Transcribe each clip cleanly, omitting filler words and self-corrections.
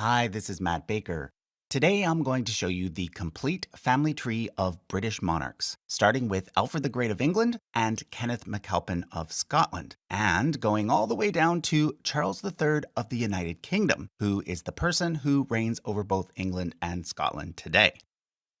Hi, this is Matt Baker. Today I'm going to show you the complete family tree of British monarchs, starting with Alfred the Great of England and Kenneth MacAlpin of Scotland, and going all the way down to Charles III of the United Kingdom, who is the person who reigns over both England and Scotland today.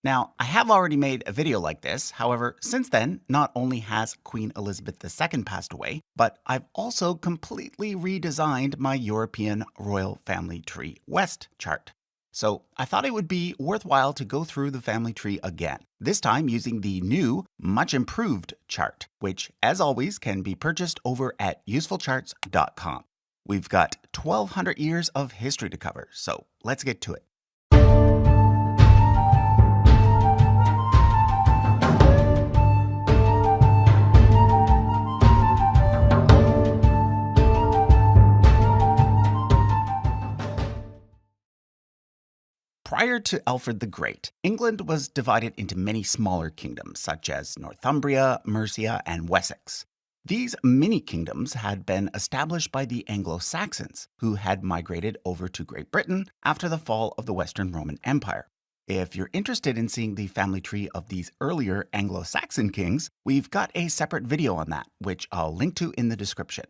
Now, I have already made a video like this. However, since then, not only has Queen Elizabeth II passed away, but I've also completely redesigned my European Royal Family Tree West chart. So I thought it would be worthwhile to go through the family tree again, this time using the new, much improved chart, which, as always, can be purchased over at usefulcharts.com. We've got 1,200 years of history to cover, so let's get to it. Prior to Alfred the Great, England was divided into many smaller kingdoms, such as Northumbria, Mercia, and Wessex. These mini-kingdoms had been established by the Anglo-Saxons, who had migrated over to Great Britain after the fall of the Western Roman Empire. If you're interested in seeing the family tree of these earlier Anglo-Saxon kings, we've got a separate video on that, which I'll link to in the description.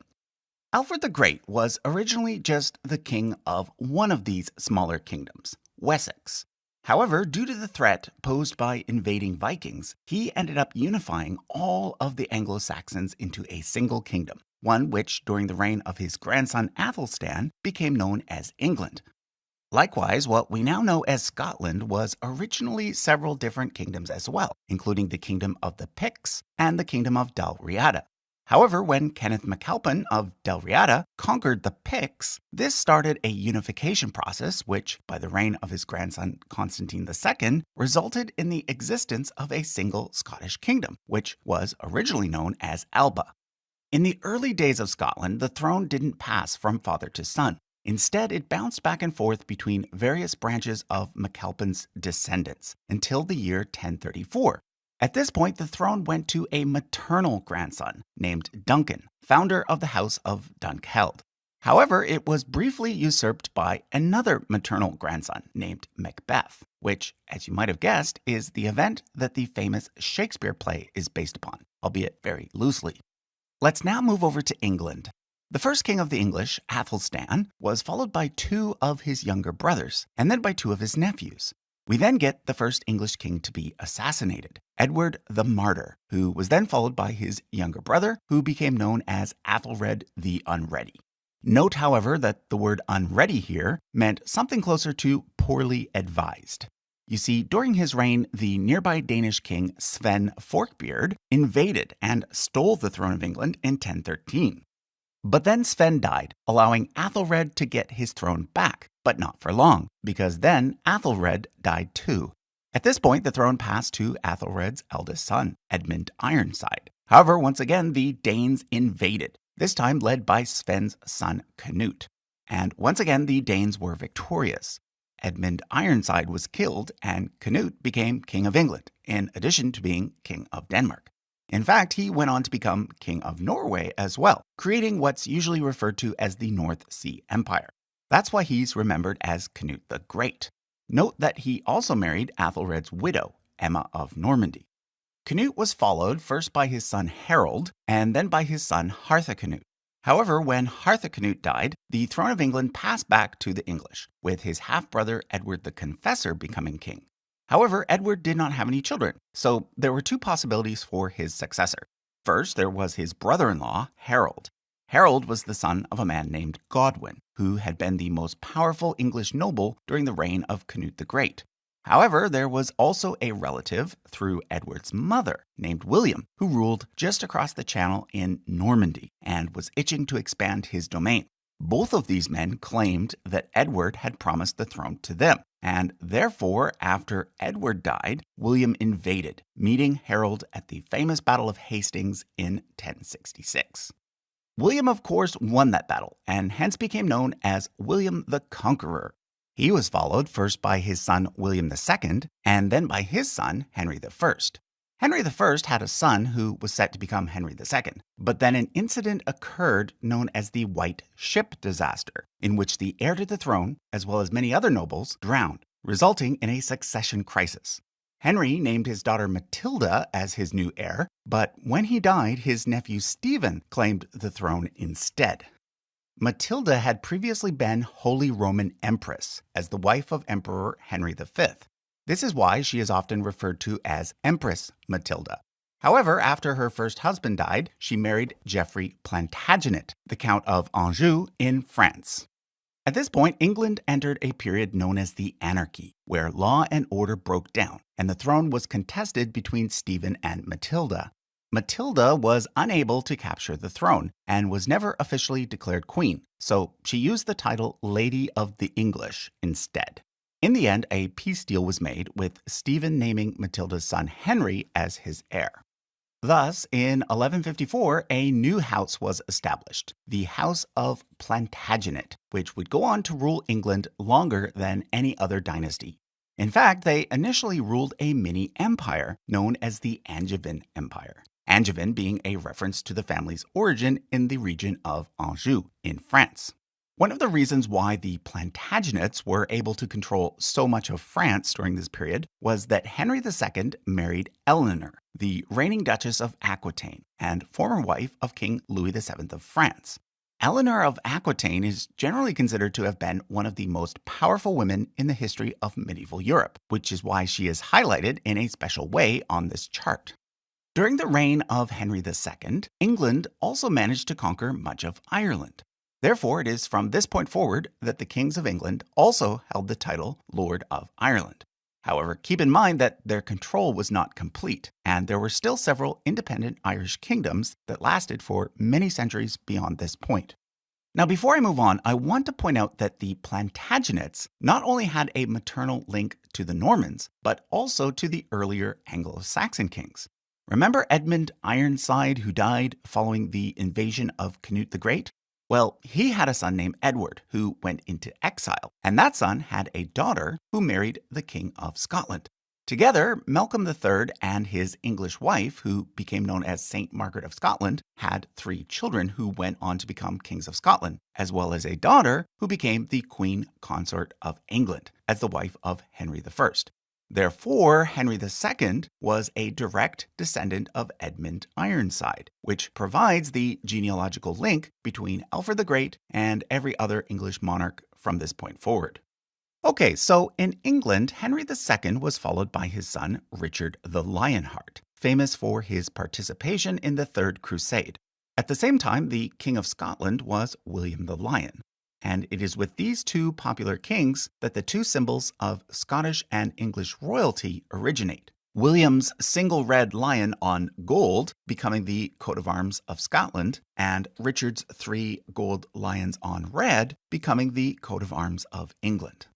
Alfred the Great was originally just the king of one of these smaller kingdoms, Wessex. However, due to the threat posed by invading Vikings, he ended up unifying all of the Anglo-Saxons into a single kingdom, one which, during the reign of his grandson Athelstan, became known as England. Likewise, what we now know as Scotland was originally several different kingdoms as well, including the kingdom of the Picts and the kingdom of Dalriada. However, when Kenneth MacAlpin of Dalriada conquered the Picts, this started a unification process which, by the reign of his grandson Constantine II, resulted in the existence of a single Scottish kingdom, which was originally known as Alba. In the early days of Scotland, the throne didn't pass from father to son. Instead, it bounced back and forth between various branches of MacAlpin's descendants until the year 1034. At this point, the throne went to a maternal grandson named Duncan, founder of the House of Dunkeld. However, it was briefly usurped by another maternal grandson named Macbeth, which, as you might have guessed, is the event that the famous Shakespeare play is based upon, albeit very loosely. Let's now move over to England. The first king of the English, Athelstan, was followed by two of his younger brothers, and then by two of his nephews. We then get the first English king to be assassinated, Edward the Martyr, who was then followed by his younger brother, who became known as Athelred the Unready. Note, however, that the word unready here meant something closer to poorly advised. You see, during his reign, the nearby Danish king Sven Forkbeard invaded and stole the throne of England in 1013. But then Sven died, allowing Athelred to get his throne back, but not for long, because then Athelred died too. At this point, the throne passed to Athelred's eldest son, Edmund Ironside. However, once again, the Danes invaded, this time led by Sven's son Canute. And once again, the Danes were victorious. Edmund Ironside was killed, and Canute became King of England, in addition to being King of Denmark. In fact, he went on to become King of Norway as well, creating what's usually referred to as the North Sea Empire. That's why he's remembered as Canute the Great. Note that he also married Athelred's widow, Emma of Normandy. Canute was followed first by his son Harold, and then by his son Harthacnut. However, when Harthacnut died, the throne of England passed back to the English, with his half-brother Edward the Confessor becoming king. However, Edward did not have any children, so there were two possibilities for his successor. First, there was his brother-in-law, Harold. Harold was the son of a man named Godwin, who had been the most powerful English noble during the reign of Canute the Great. However, there was also a relative through Edward's mother named William, who ruled just across the channel in Normandy and was itching to expand his domain. Both of these men claimed that Edward had promised the throne to them, and therefore, after Edward died, William invaded, meeting Harold at the famous Battle of Hastings in 1066. William, of course, won that battle, and hence became known as William the Conqueror. He was followed first by his son William II, and then by his son Henry I. Henry I had a son who was set to become Henry II, but then an incident occurred known as the White Ship Disaster, in which the heir to the throne, as well as many other nobles, drowned, resulting in a succession crisis. Henry named his daughter Matilda as his new heir, but when he died, his nephew Stephen claimed the throne instead. Matilda had previously been Holy Roman Empress as the wife of Emperor Henry V. This is why she is often referred to as Empress Matilda. However, after her first husband died, she married Geoffrey Plantagenet, the Count of Anjou in France. At this point, England entered a period known as the Anarchy, where law and order broke down, and the throne was contested between Stephen and Matilda. Matilda was unable to capture the throne and was never officially declared queen, so she used the title Lady of the English instead. In the end, a peace deal was made, with Stephen naming Matilda's son Henry as his heir. Thus, in 1154, a new house was established, the House of Plantagenet, which would go on to rule England longer than any other dynasty. In fact, they initially ruled a mini-empire known as the Angevin Empire, Angevin being a reference to the family's origin in the region of Anjou in France. One of the reasons why the Plantagenets were able to control so much of France during this period was that Henry II married Eleanor, the reigning Duchess of Aquitaine and former wife of King Louis VII of France. Eleanor of Aquitaine is generally considered to have been one of the most powerful women in the history of medieval Europe, which is why she is highlighted in a special way on this chart. During the reign of Henry II, England also managed to conquer much of Ireland. Therefore, it is from this point forward that the kings of England also held the title Lord of Ireland. However, keep in mind that their control was not complete, and there were still several independent Irish kingdoms that lasted for many centuries beyond this point. Now, before I move on, I want to point out that the Plantagenets not only had a maternal link to the Normans, but also to the earlier Anglo-Saxon kings. Remember Edmund Ironside, who died following the invasion of Canute the Great? Well, he had a son named Edward who went into exile, and that son had a daughter who married the King of Scotland. Together, Malcolm III and his English wife, who became known as Saint Margaret of Scotland, had 3 children who went on to become kings of Scotland, as well as a daughter who became the Queen Consort of England as the wife of Henry I. Therefore, Henry II was a direct descendant of Edmund Ironside, which provides the genealogical link between Alfred the Great and every other English monarch from this point forward. Okay, so in England, Henry II was followed by his son Richard the Lionheart, famous for his participation in the Third Crusade. At the same time, the King of Scotland was William the Lion. And it is with these two popular kings that the two symbols of Scottish and English royalty originate. William's single red lion on gold becoming the coat of arms of Scotland, and Richard's 3 gold lions on red becoming the coat of arms of England.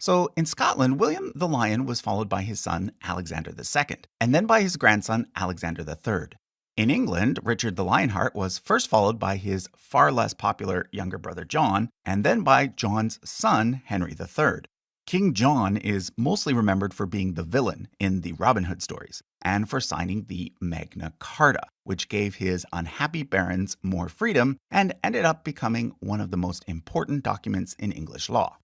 So in Scotland, William the Lion was followed by his son Alexander II, and then by his grandson Alexander III. In England, Richard the Lionheart was first followed by his far less popular younger brother John, and then by John's son Henry III. King John is mostly remembered for being the villain in the Robin Hood stories, and for signing the Magna Carta, which gave his unhappy barons more freedom and ended up becoming one of the most important documents in English law.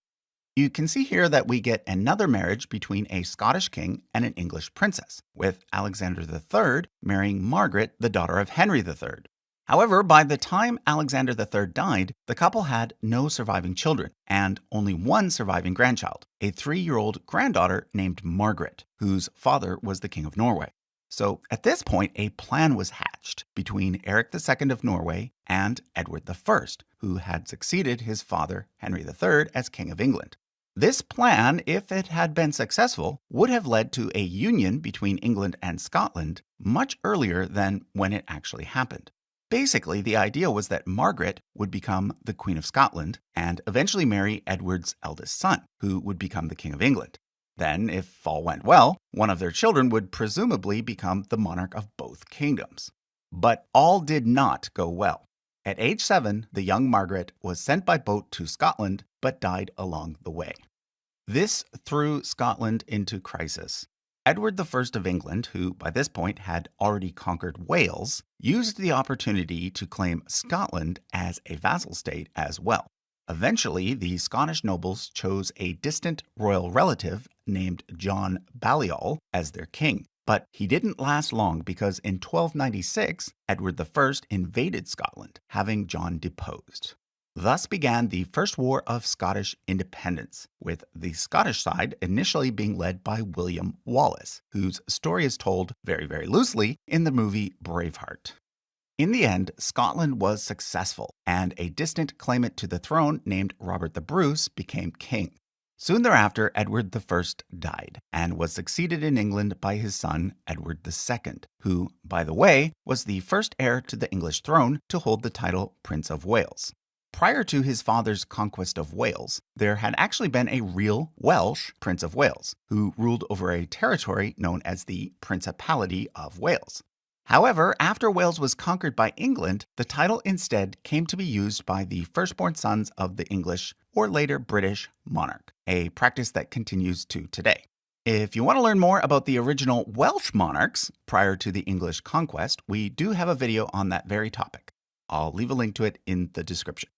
You can see here that we get another marriage between a Scottish king and an English princess, with Alexander III marrying Margaret, the daughter of Henry III. However, by the time Alexander III died, the couple had no surviving children and only one surviving grandchild, a 3-year-old granddaughter named Margaret, whose father was the King of Norway. So at this point, a plan was hatched between Eric II of Norway and Edward I, who had succeeded his father Henry III as King of England. This plan, if it had been successful, would have led to a union between England and Scotland much earlier than when it actually happened. Basically, the idea was that Margaret would become the Queen of Scotland and eventually marry Edward's eldest son, who would become the King of England. Then, if all went well, one of their children would presumably become the monarch of both kingdoms. But all did not go well. At age 7, the young Margaret was sent by boat to Scotland, but died along the way. This threw Scotland into crisis. Edward I of England, who by this point had already conquered Wales, used the opportunity to claim Scotland as a vassal state as well. Eventually, the Scottish nobles chose a distant royal relative named John Balliol as their king. But he didn't last long because in 1296, Edward I invaded Scotland, having John deposed. Thus began the First War of Scottish Independence, with the Scottish side initially being led by William Wallace, whose story is told very, very loosely in the movie Braveheart. In the end, Scotland was successful, and a distant claimant to the throne named Robert the Bruce became king. Soon thereafter, Edward I died and was succeeded in England by his son, Edward II, who, by the way, was the first heir to the English throne to hold the title Prince of Wales. Prior to his father's conquest of Wales, there had actually been a real Welsh Prince of Wales, who ruled over a territory known as the Principality of Wales. However, after Wales was conquered by England, the title instead came to be used by the firstborn sons of the English, or later British, monarch, a practice that continues to today. If you want to learn more about the original Welsh monarchs prior to the English conquest, we do have a video on that very topic. I'll leave a link to it in the description.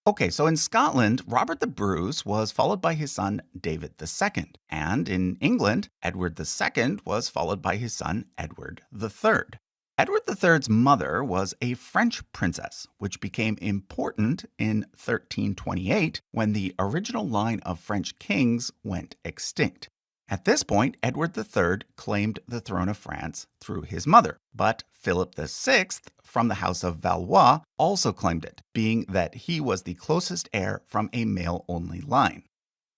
Okay, so in Scotland, Robert the Bruce was followed by his son David II, and in England, Edward II was followed by his son Edward III. Edward III's mother was a French princess, which became important in 1328 when the original line of French kings went extinct. At this point, Edward III claimed the throne of France through his mother, but Philip VI from the House of Valois also claimed it, being that he was the closest heir from a male-only line.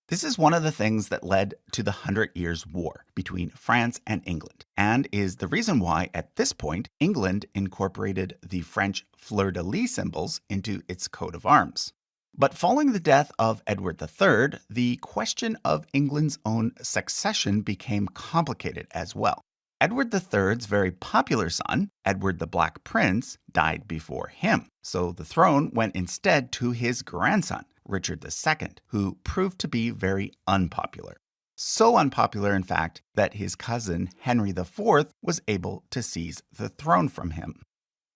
This is one of the things that led to the 100 Years' War between France and England, and is the reason why, at this point, England incorporated the French fleur-de-lis symbols into its coat of arms. But following the death of Edward III, the question of England's own succession became complicated as well. Edward III's very popular son, Edward the Black Prince, died before him, so the throne went instead to his grandson, Richard II, who proved to be very unpopular. So unpopular, in fact, that his cousin Henry IV was able to seize the throne from him.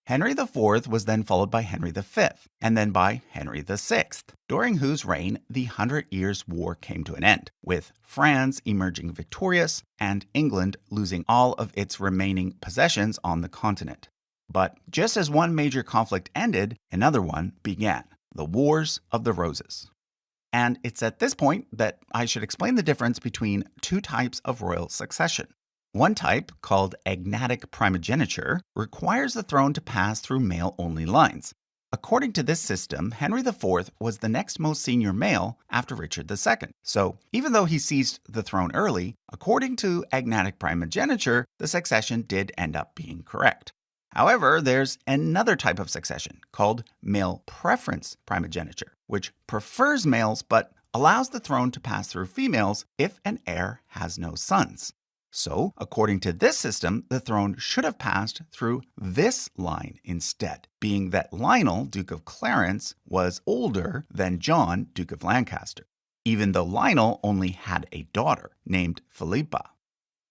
Henry IV was then followed by Henry V, and then by Henry VI, during whose reign the 100 Years' War came to an end, with France emerging victorious and England losing all of its remaining possessions on the continent. But just as one major conflict ended, another one began, the Wars of the Roses. And it's at this point that I should explain the difference between two types of royal succession. One type, called agnatic primogeniture, requires the throne to pass through male-only lines. According to this system, Henry IV was the next most senior male after Richard II. So even though he seized the throne early, according to agnatic primogeniture, the succession did end up being correct. However, there's another type of succession called male preference primogeniture, which prefers males but allows the throne to pass through females if an heir has no sons. So, according to this system, the throne should have passed through this line instead, being that Lionel, Duke of Clarence, was older than John, Duke of Lancaster, even though Lionel only had a daughter named Philippa.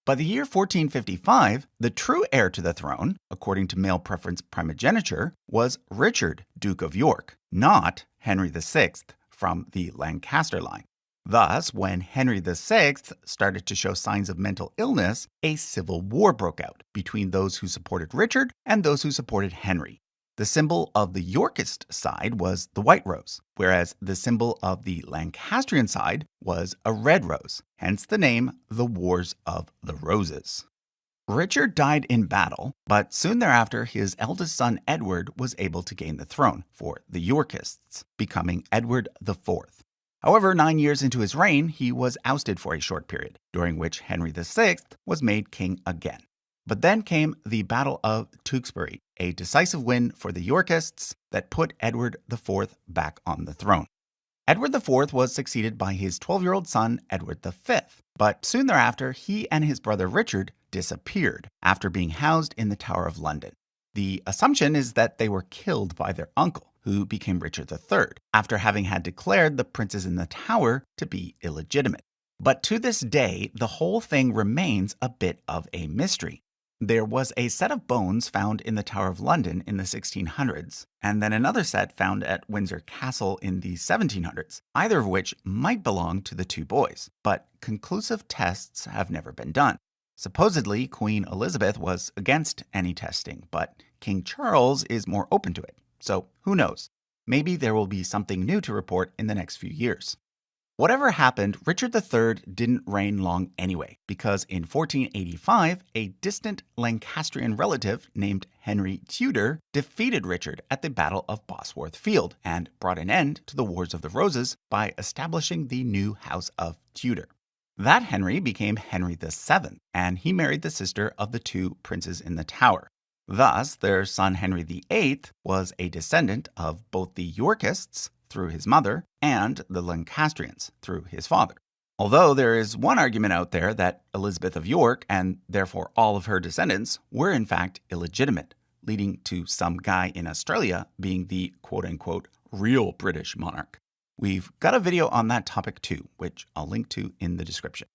By the year 1455, the true heir to the throne, according to male preference primogeniture, was Richard, Duke of York, not Henry VI from the Lancaster line. Thus, when Henry VI started to show signs of mental illness, a civil war broke out between those who supported Richard and those who supported Henry. The symbol of the Yorkist side was the white rose, whereas the symbol of the Lancastrian side was a red rose, hence the name the Wars of the Roses. Richard died in battle, but soon thereafter his eldest son Edward was able to gain the throne for the Yorkists, becoming Edward IV. However, 9 years into his reign, he was ousted for a short period, during which Henry VI was made king again. But then came the Battle of Tewkesbury, a decisive win for the Yorkists that put Edward IV back on the throne. Edward IV was succeeded by his 12-year-old son, Edward V, but soon thereafter, he and his brother Richard disappeared after being housed in the Tower of London. The assumption is that they were killed by their uncle, who became Richard III, after having had declared the princes in the Tower to be illegitimate. But to this day, the whole thing remains a bit of a mystery. There was a set of bones found in the Tower of London in the 1600s, and then another set found at Windsor Castle in the 1700s, either of which might belong to the two boys, but conclusive tests have never been done. Supposedly, Queen Elizabeth was against any testing, but King Charles is more open to it. So who knows? Maybe there will be something new to report in the next few years. Whatever happened, Richard III didn't reign long anyway, because in 1485, a distant Lancastrian relative named Henry Tudor defeated Richard at the Battle of Bosworth Field and brought an end to the Wars of the Roses by establishing the new House of Tudor. That Henry became Henry VII, and he married the sister of the two princes in the Tower. Thus, their son Henry VIII was a descendant of both the Yorkists through his mother and the Lancastrians through his father. Although there is one argument out there that Elizabeth of York, and therefore all of her descendants, were in fact illegitimate, leading to some guy in Australia being the quote-unquote real British monarch. We've got a video on that topic too, which I'll link to in the description.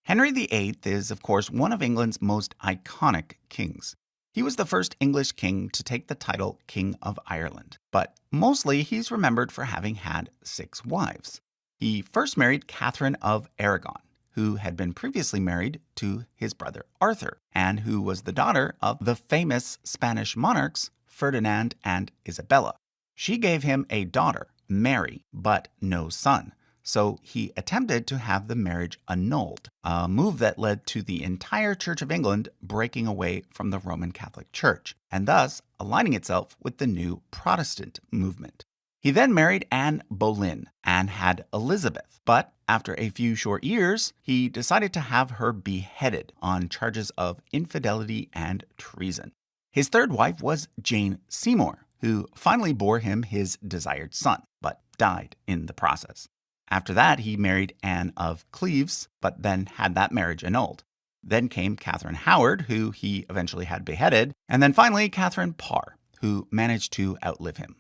Henry VIII is, of course, one of England's most iconic kings. He was the first English king to take the title King of Ireland, but mostly he's remembered for having had 6 wives. He first married Catherine of Aragon, who had been previously married to his brother Arthur, and who was the daughter of the famous Spanish monarchs Ferdinand and Isabella. She gave him a daughter, Mary, but no son. So he attempted to have the marriage annulled, a move that led to the entire Church of England breaking away from the Roman Catholic Church, and thus aligning itself with the new Protestant movement. He then married Anne Boleyn and had Elizabeth, but after a few short years, he decided to have her beheaded on charges of infidelity and treason. His third wife was Jane Seymour, who finally bore him his desired son, but died in the process. After that, he married Anne of Cleves, but then had that marriage annulled. Then came Catherine Howard, who he eventually had beheaded, and then finally Catherine Parr, who managed to outlive him.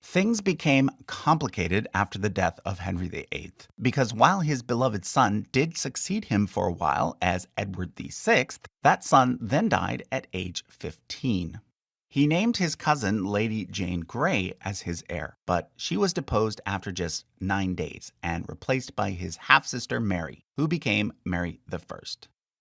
Things became complicated after the death of Henry VIII, because while his beloved son did succeed him for a while as Edward VI, that son then died at age 15. He named his cousin Lady Jane Grey as his heir, but she was deposed after just 9 days and replaced by his half-sister Mary, who became Mary I.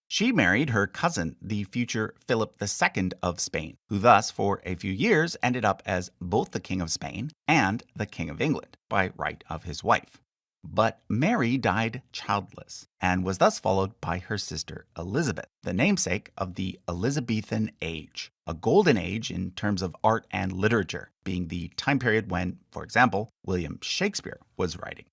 She married her cousin, the future Philip II of Spain, who thus for a few years ended up as both the King of Spain and the King of England by right of his wife. But Mary died childless and was thus followed by her sister Elizabeth, the namesake of the Elizabethan Age, a golden age in terms of art and literature, being the time period when, for example, William Shakespeare was writing.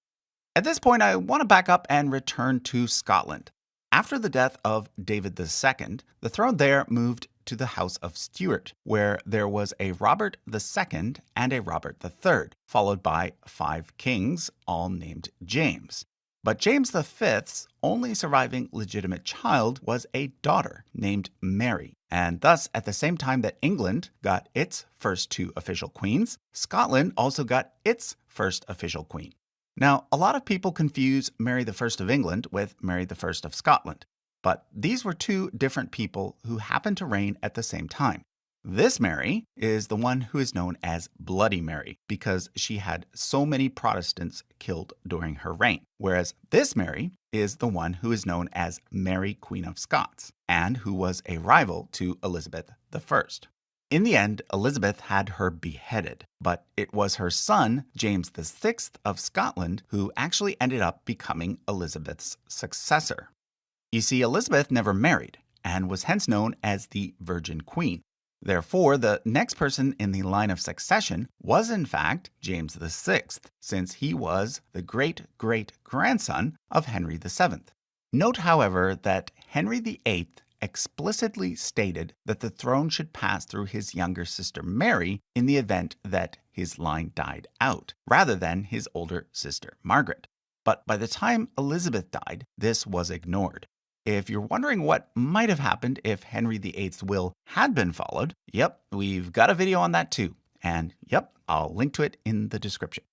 At this point, I want to back up and return to Scotland. After the death of David II, the throne there moved to the House of Stuart, where there was a Robert II and a Robert III, followed by 5 kings, all named James. But James V's only surviving legitimate child was a daughter named Mary, and thus at the same time that England got its first 2 official queens, Scotland also got its first official queen. Now, a lot of people confuse Mary I of England with Mary I of Scotland, but these were 2 different people who happened to reign at the same time. This Mary is the one who is known as Bloody Mary because she had so many Protestants killed during her reign, whereas this Mary is the one who is known as Mary Queen of Scots and who was a rival to Elizabeth I. In the end, Elizabeth had her beheaded, but it was her son, James VI of Scotland, who actually ended up becoming Elizabeth's successor. You see, Elizabeth never married and was hence known as the Virgin Queen. Therefore, the next person in the line of succession was in fact James VI, since he was the great-great-grandson of Henry VII. Note, however, that Henry VIII explicitly stated that the throne should pass through his younger sister Mary in the event that his line died out, rather than his older sister Margaret. But by the time Elizabeth died, this was ignored. If you're wondering what might have happened if Henry VIII's will had been followed, yep, we've got a video on that too. And yep, I'll link to it in the description.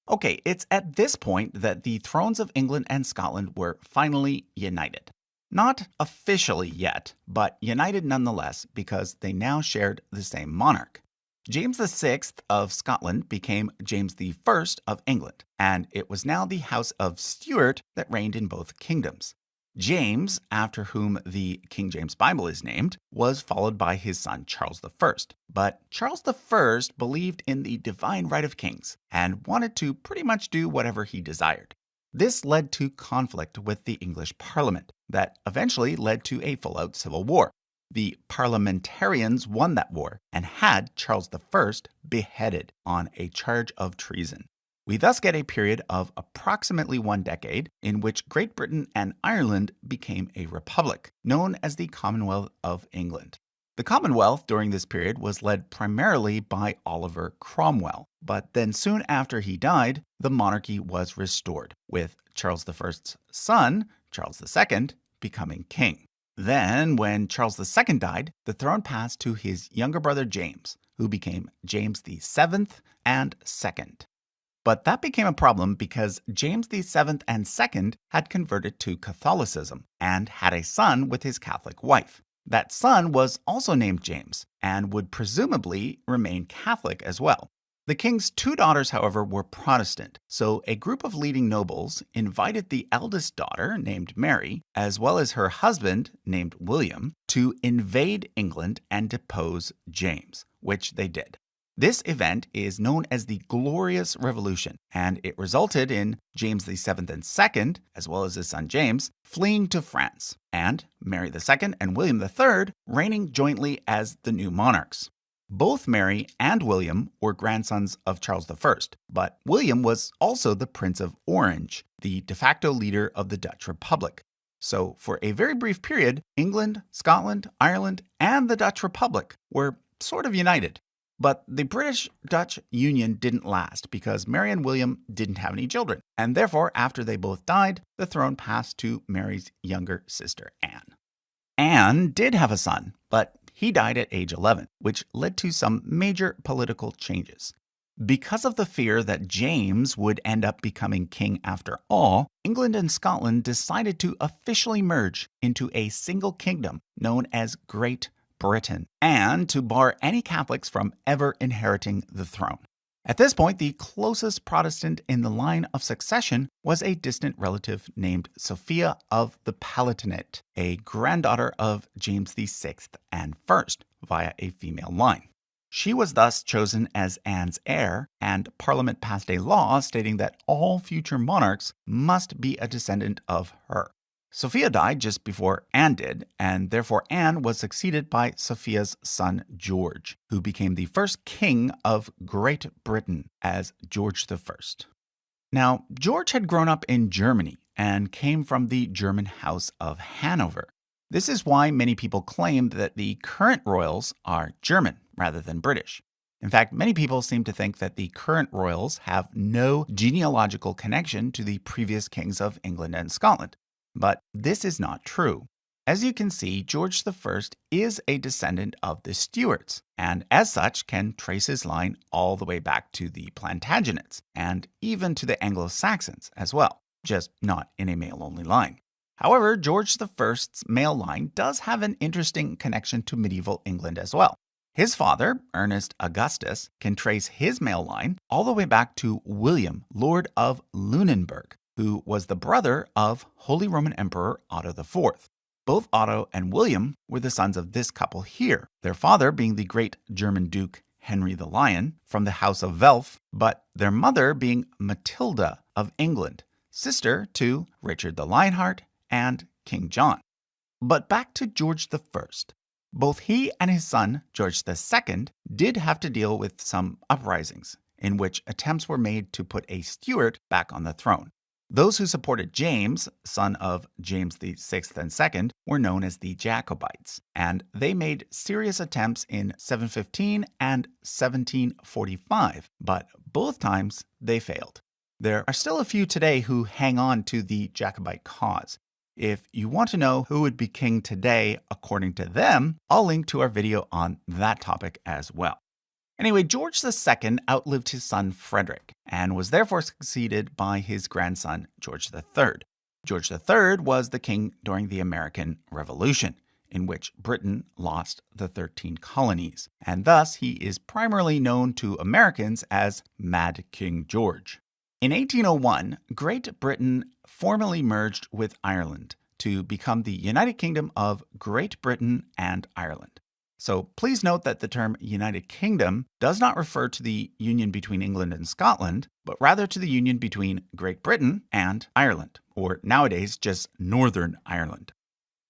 Okay, it's at this point that the thrones of England and Scotland were finally united. Not officially yet, but united nonetheless because they now shared the same monarch. James VI of Scotland became James I of England, and it was now the House of Stuart that reigned in both kingdoms. James, after whom the King James Bible is named, was followed by his son Charles I. But Charles I believed in the divine right of kings and wanted to pretty much do whatever he desired. This led to conflict with the English Parliament that eventually led to a full-out civil war. The parliamentarians won that war and had Charles I beheaded on a charge of treason. We thus get a period of approximately 1 decade in which Great Britain and Ireland became a republic, known as the Commonwealth of England. The Commonwealth during this period was led primarily by Oliver Cromwell, but then soon after he died, the monarchy was restored, with Charles I's son, Charles II, becoming king. Then, when Charles II died, the throne passed to his younger brother James, who became James VII and II. But that became a problem because James VII and II had converted to Catholicism and had a son with his Catholic wife. That son was also named James and would presumably remain Catholic as well. The king's 2 daughters, however, were Protestant, so a group of leading nobles invited the eldest daughter, named Mary, as well as her husband, named William, to invade England and depose James, which they did. This event is known as the Glorious Revolution, and it resulted in James VII and II, as well as his son James, fleeing to France, and Mary II and William III reigning jointly as the new monarchs. Both Mary and William were grandsons of Charles I, but William was also the Prince of Orange, the de facto leader of the Dutch Republic. So, for a very brief period, England, Scotland, Ireland, and the Dutch Republic were sort of united. But the British-Dutch union didn't last because Mary and William didn't have any children, and therefore, after they both died, the throne passed to Mary's younger sister, Anne. Anne did have a son, but he died at age 11, which led to some major political changes. Because of the fear that James would end up becoming king after all, England and Scotland decided to officially merge into a single kingdom known as Great Britain, and to bar any Catholics from ever inheriting the throne. At this point, the closest Protestant in the line of succession was a distant relative named Sophia of the Palatinate, a granddaughter of James VI and I via a female line. She was thus chosen as Anne's heir, and Parliament passed a law stating that all future monarchs must be a descendant of her. Sophia died just before Anne did, and therefore Anne was succeeded by Sophia's son George, who became the first king of Great Britain as George I. Now, George had grown up in Germany and came from the German House of Hanover. This is why many people claim that the current royals are German rather than British. In fact, many people seem to think that the current royals have no genealogical connection to the previous kings of England and Scotland. But this is not true. As you can see, George I is a descendant of the Stuarts, and as such can trace his line all the way back to the Plantagenets, and even to the Anglo-Saxons as well, just not in a male-only line. However, George I's male line does have an interesting connection to medieval England as well. His father, Ernest Augustus, can trace his male line all the way back to William, Lord of Lunenburg, who was the brother of Holy Roman Emperor Otto IV. Both Otto and William were the sons of this couple here, their father being the great German Duke Henry the Lion from the House of Welf, but their mother being Matilda of England, sister to Richard the Lionheart and King John. But back to George I. Both he and his son, George II, did have to deal with some uprisings, in which attempts were made to put a Stuart back on the throne. Those who supported James, son of James VI and II, were known as the Jacobites, and they made serious attempts in 715 and 1745, but both times they failed. There are still a few today who hang on to the Jacobite cause. If you want to know who would be king today according to them, I'll link to our video on that topic as well. Anyway, George II outlived his son Frederick and was therefore succeeded by his grandson George III. George III was the king during the American Revolution, in which Britain lost the 13 colonies, and thus he is primarily known to Americans as Mad King George. In 1801, Great Britain formally merged with Ireland to become the United Kingdom of Great Britain and Ireland. So please note that the term United Kingdom does not refer to the union between England and Scotland, but rather to the union between Great Britain and Ireland, or nowadays just Northern Ireland.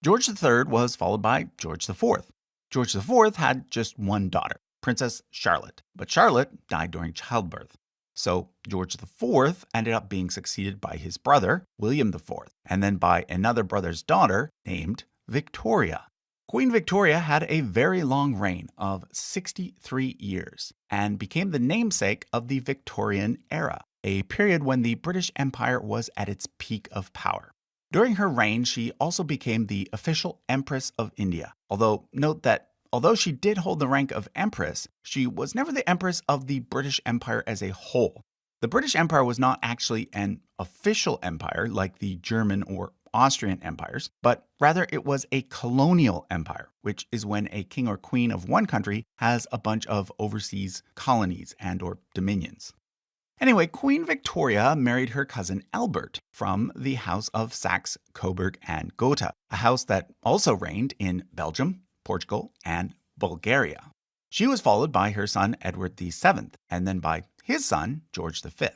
George III was followed by George IV. George IV had just one daughter, Princess Charlotte, but Charlotte died during childbirth. So George IV ended up being succeeded by his brother, William IV, and then by another brother's daughter named Victoria. Queen Victoria had a very long reign of 63 years and became the namesake of the Victorian era, a period when the British Empire was at its peak of power. During her reign, she also became the official Empress of India, although note that although she did hold the rank of Empress, she was never the Empress of the British Empire as a whole. The British Empire was not actually an official empire like the German or Austrian empires, but rather it was a colonial empire, which is when a king or queen of one country has a bunch of overseas colonies and or dominions. Anyway, Queen Victoria married her cousin Albert from the House of Saxe-Coburg and Gotha, a house that also reigned in Belgium, Portugal, and Bulgaria. She was followed by her son Edward VII, and then by his son George V.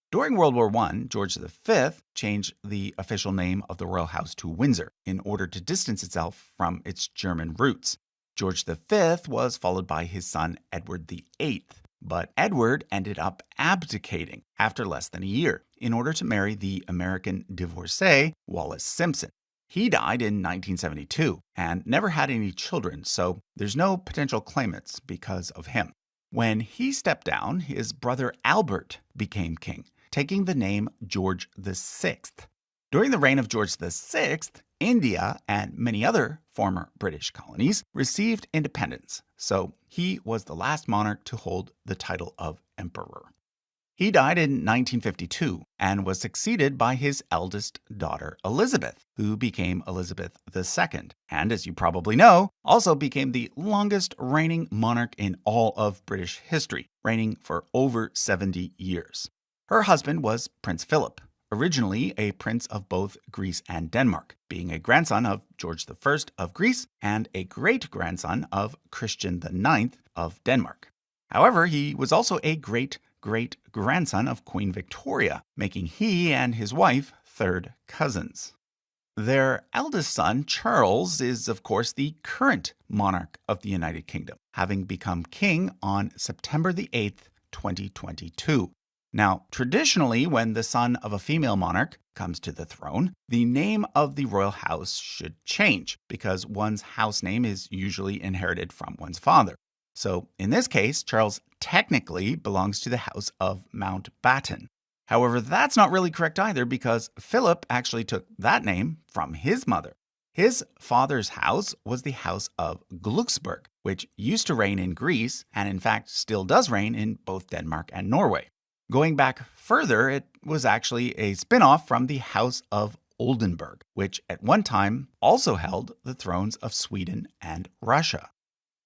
During World War I, George V changed the official name of the royal house to Windsor in order to distance itself from its German roots. George V was followed by his son Edward VIII, but Edward ended up abdicating after less than a year in order to marry the American divorcee Wallis Simpson. He died in 1972 and never had any children, so there's no potential claimants because of him. When he stepped down, his brother Albert became king, taking the name George VI. During the reign of George VI, India and many other former British colonies received independence, so he was the last monarch to hold the title of emperor. He died in 1952 and was succeeded by his eldest daughter, Elizabeth, who became Elizabeth II, and as you probably know, also became the longest reigning monarch in all of British history, reigning for over 70 years. Her husband was Prince Philip, originally a prince of both Greece and Denmark, being a grandson of George I of Greece and a great-grandson of Christian IX of Denmark. However, he was also a great-great-grandson of Queen Victoria, making he and his wife third cousins. Their eldest son, Charles, is of course the current monarch of the United Kingdom, having become king on September the 8th, 2022. Now, traditionally, when the son of a female monarch comes to the throne, the name of the royal house should change because one's house name is usually inherited from one's father. So, in this case, Charles technically belongs to the House of Mountbatten. However, that's not really correct either because Philip actually took that name from his mother. His father's house was the House of Glucksburg, which used to reign in Greece and in fact still does reign in both Denmark and Norway. Going back further, it was actually a spin-off from the House of Oldenburg, which at one time also held the thrones of Sweden and Russia.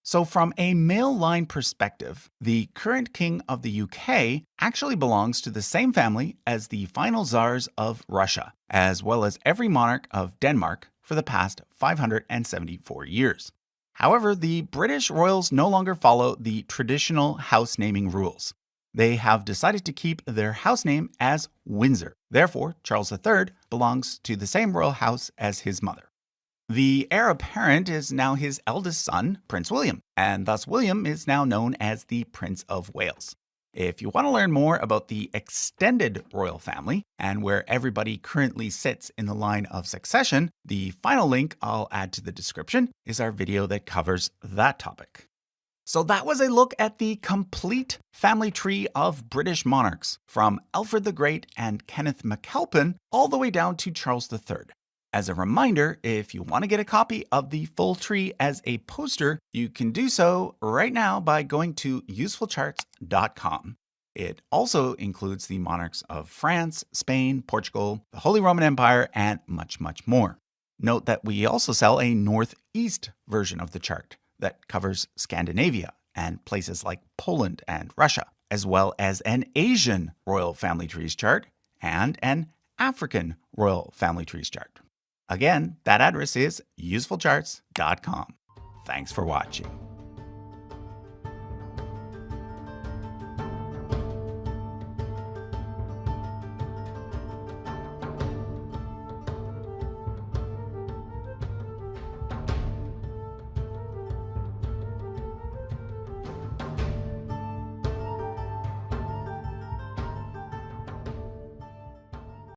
So from a male line perspective, the current king of the UK actually belongs to the same family as the final czars of Russia, as well as every monarch of Denmark for the past 574 years. However, the British royals no longer follow the traditional house naming rules. They have decided to keep their house name as Windsor. Therefore, Charles III belongs to the same royal house as his mother. The heir apparent is now his eldest son, Prince William, and thus William is now known as the Prince of Wales. If you want to learn more about the extended royal family and where everybody currently sits in the line of succession, the final link I'll add to the description is our video that covers that topic. So that was a look at the complete family tree of British monarchs, from Alfred the Great and Kenneth MacAlpin all the way down to Charles III. As a reminder, if you want to get a copy of the full tree as a poster, you can do so right now by going to usefulcharts.com. It also includes the monarchs of France, Spain, Portugal, the Holy Roman Empire, and much, much more. Note that we also sell a Northeast version of the chart that covers Scandinavia and places like Poland and Russia, as well as an Asian royal family trees chart and an African royal family trees chart. Again, that address is usefulcharts.com. Thanks for watching.